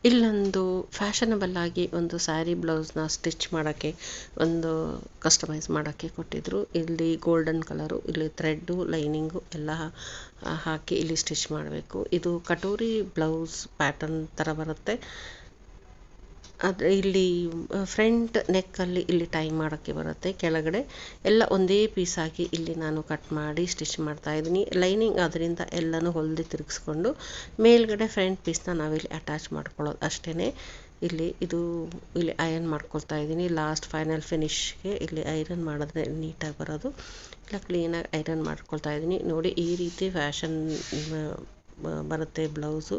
ಇಲ್ಲೊಂದು ಫ್ಯಾಷನಬಲ್ ಆಗಿ ಒಂದು ಸ್ಯಾರಿ ಬ್ಲೌಸ್ನ ಸ್ಟಿಚ್ ಮಾಡೋಕ್ಕೆ ಒಂದು ಕಸ್ಟಮೈಸ್ ಮಾಡೋಕ್ಕೆ ಕೊಟ್ಟಿದ್ರು. ಇಲ್ಲಿ ಗೋಲ್ಡನ್ ಕಲರು, ಇಲ್ಲಿ ಥ್ರೆಡ್ಡು ಲೈನಿಂಗು ಎಲ್ಲ ಹಾಕಿ ಇಲ್ಲಿ ಸ್ಟಿಚ್ ಮಾಡಬೇಕು. ಇದು ಕಟೋರಿ ಬ್ಲೌಸ್ ಪ್ಯಾಟರ್ನ್ ಥರ ಬರುತ್ತೆ. ಆದರೆ ಇಲ್ಲಿ ಫ್ರಂಟ್ ನೆಕ್ಕಲ್ಲಿ ಇಲ್ಲಿ ಟೈ ಮಾಡೋಕ್ಕೆ ಬರುತ್ತೆ. ಕೆಳಗಡೆ ಎಲ್ಲ ಒಂದೇ ಪೀಸ್ ಆಗಿ ಇಲ್ಲಿ ನಾನು ಕಟ್ ಮಾಡಿ ಸ್ಟಿಚ್ ಮಾಡ್ತಾ ಇದ್ದೀನಿ. ಲೈನಿಂಗ್ ಅದರಿಂದ ಎಲ್ಲನೂ ಹೊಲಿದು ತಿರುಗಿಸ್ಕೊಂಡು ಮೇಲ್ಗಡೆ ಫ್ರಂಟ್ ಪೀಸ್ನ ನಾವಿಲ್ಲಿ ಅಟ್ಯಾಚ್ ಮಾಡ್ಕೊಳ್ಳೋದು ಅಷ್ಟೇ. ಇಲ್ಲಿ ಐರನ್ ಮಾಡ್ಕೊಳ್ತಾ ಇದ್ದೀನಿ. ಲಾಸ್ಟ್ ಫೈನಲ್ ಫಿನಿಶ್ಗೆ ಇಲ್ಲಿ ಐರನ್ ಮಾಡಿದ್ರೆ ನೀಟಾಗಿ ಬರೋದು. ಇಲ್ಲ ಕ್ಲೀನಾಗಿ ಐರನ್ ಮಾಡ್ಕೊಳ್ತಾ ಇದ್ದೀನಿ. ನೋಡಿ, ಈ ರೀತಿ ಫ್ಯಾಷನ್ ಬರುತ್ತೆ ಬ್ಲೌಸು.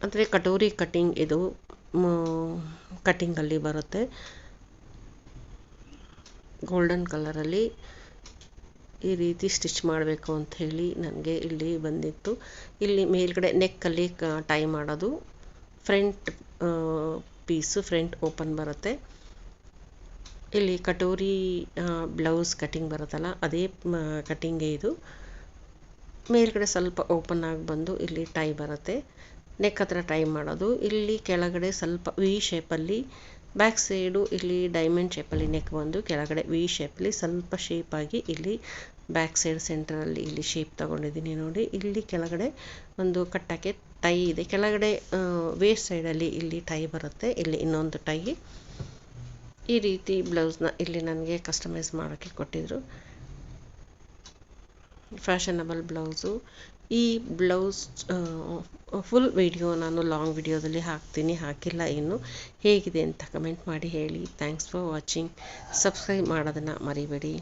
ಅಂದರೆ ಕಟೋರಿ ಕಟ್ಟಿಂಗ್ ಇದು ಕಟ್ಟಿಂಗಲ್ಲಿ ಬರುತ್ತೆ. ಗೋಲ್ಡನ್ ಕಲರಲ್ಲಿ ಈ ರೀತಿ ಸ್ಟಿಚ್ ಮಾಡಬೇಕು ಅಂತ ಹೇಳಿ ನನಗೆ ಇಲ್ಲಿ ಬಂದಿತ್ತು. ಇಲ್ಲಿ ಮೇಲ್ಗಡೆ ನೆಕ್ಕಲ್ಲಿ ಟೈ ಮಾಡೋದು. ಫ್ರಂಟ್ ಪೀಸು ಫ್ರಂಟ್ ಓಪನ್ ಬರುತ್ತೆ. ಇಲ್ಲಿ ಕಟೋರಿ ಬ್ಲೌಸ್ ಕಟ್ಟಿಂಗ್ ಬರುತ್ತಲ್ಲ, ಅದೇ ಕಟ್ಟಿಂಗೇ ಇದು. ಮೇಲ್ಗಡೆ ಸ್ವಲ್ಪ ಓಪನ್ ಆಗಿ ಬಂದು ಇಲ್ಲಿ ಟೈ ಬರುತ್ತೆ. ನೆಕ್ ಹತ್ರ ಟೈ ಮಾಡೋದು. ಇಲ್ಲಿ ಕೆಳಗಡೆ ಸ್ವಲ್ಪ ವಿ ಶೇಪಲ್ಲಿ, ಬ್ಯಾಕ್ ಸೈಡು ಇಲ್ಲಿ ಡೈಮಂಡ್ ಶೇಪಲ್ಲಿ ನೆಕ್ ಬಂದು ಕೆಳಗಡೆ ವಿ ಶೇಪಲ್ಲಿ ಸ್ವಲ್ಪ ಶೇಪಾಗಿ ಇಲ್ಲಿ ಬ್ಯಾಕ್ ಸೈಡ್ ಸೆಂಟ್ರಲ್ಲಿ ಇಲ್ಲಿ ಶೇಪ್ ತಗೊಂಡಿದ್ದೀನಿ ನೋಡಿ. ಇಲ್ಲಿ ಕೆಳಗಡೆ ಒಂದು ಕಟ್ಟಕ್ಕೆ ಟೈ ಇದೆ. ಕೆಳಗಡೆ ವೇಸ್ಟ್ ಸೈಡಲ್ಲಿ ಇಲ್ಲಿ ಟೈ ಬರುತ್ತೆ. ಇಲ್ಲಿ ಇನ್ನೊಂದು ಟೈ. ಈ ರೀತಿ ಬ್ಲೌಸ್ನ ಇಲ್ಲಿ ನನಗೆ ಕಸ್ಟಮೈಸ್ ಮಾಡೋಕ್ಕೆ ಕೊಟ್ಟಿದ್ರು. Fashionable blouse. ಈ ಬ್ಲೌಸ್ ಫುಲ್ ವಿಡಿಯೋ ನಾನು ಲಾಂಗ್ ವಿಡಿಯೋದಲ್ಲಿ ಹಾಕಿಲ್ಲ ಇನ್ನು. ಹೇಗಿದೆ ಅಂತ ಕಮೆಂಟ್ ಮಾಡಿ ಹೇಳಿ. Thanks for watching. ಸಬ್ಸ್ಕ್ರೈಬ್ ಮಾಡೋದನ್ನು ಮರಿಬೇಡಿ.